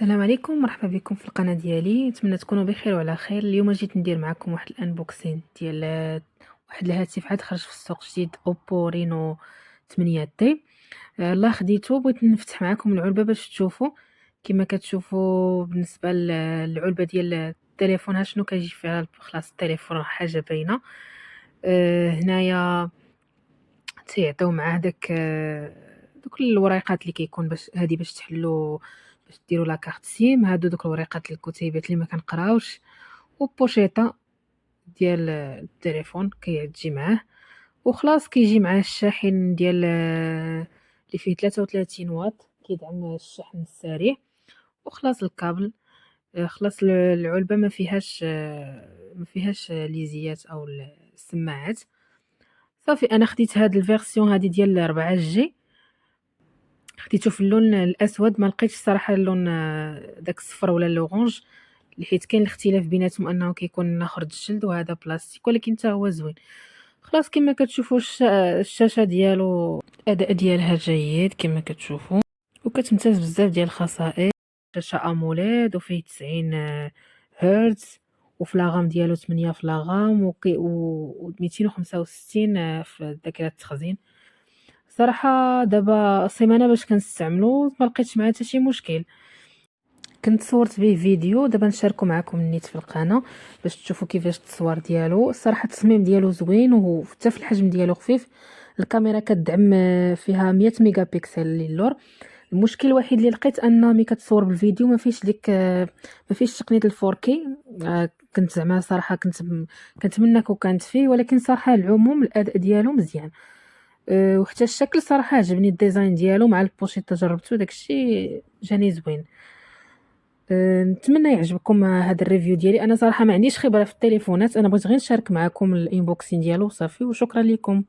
السلام عليكم، مرحبا بكم في القناة ديالي. نتمنى تكونوا بخير وعلى خير. اليوم جيت ندير معكم واحد الانبوكسين ديال واحد الهاتف عاد خرج في السوق جديد، اوبو رينو 8 تي. الله خديته، بغيت نفتح معكم العلبة باش تشوفوا. كما كتشوفوا بالنسبة للعلبة ديال التليفون ها شنو كيجي فيها. خلاص التليفون راه حاجة باينة. هنايا تيعطيو معاه دوك الوريقات اللي كيكون باش هادي باش تحلو، باش ديروا لاكارت سيم. هادو دوك الوريقات الكتيبات اللي ما كنقراوش، وبوشيطه ديال التليفون كيجي معاه. وخلاص كيجي معاه الشاحن ديال اللي فيه 33 واط كيدعم الشحن السريع. وخلاص الكابل. خلاص العلبه ما فيهاش ليزيات او السماعات. صافي انا خديت هاد الفيرسيون هادي ديال 4 جي، خديته في اللون الاسود. ما لقيتش صراحه اللون داك الصفر ولا الاورانج، حيت كاين الاختلاف بيناتهم انه كيكون اخر الجلد وهذا بلاستيك، ولكن حتى هو زوين. خلاص كما كتشوفوا الشاشه ديالو الاداء ديالها جيد كما كتشوفوا، وكتمتاز بزاف ديال الخصائص. شاشه اموليد وفيه 90 هرتز، وفي لاغام ديالو 8 في لاغام و 265 في ذاكره التخزين. صراحة دابا سيمانة باش كنستعملو ما لقيتش معاه حتى شي مشكل. كنت صورت به فيديو، دابا نشاركو معكم النيت في القناة باش تشوفوا كيفاش التصوير ديالو. الصراحة التصميم ديالو زوين، وحتى في الحجم ديالو خفيف. الكاميرا كتدعم فيها 100 ميجا بكسل للور. المشكل الوحيد اللي لقيت ان ملي كتصور بالفيديو ما فيش ديك ما فيش تقنيه الفوركي. كنت زعما صراحه كنتمنى كون كانت فيه، ولكن صراحه العموم الاداء ديالو مزيان. وحتى الشكل صراحه عجبني، الديزاين ديالو مع البوشيط جربته داكشي جاني زوين. نتمنى يعجبكم هذا الريفيو ديالي. انا صراحه ما عنديش خبره في التليفونات، انا بغيت غير نشارك معكم الانبوكسين ديالو صافي، وشكرا لكم.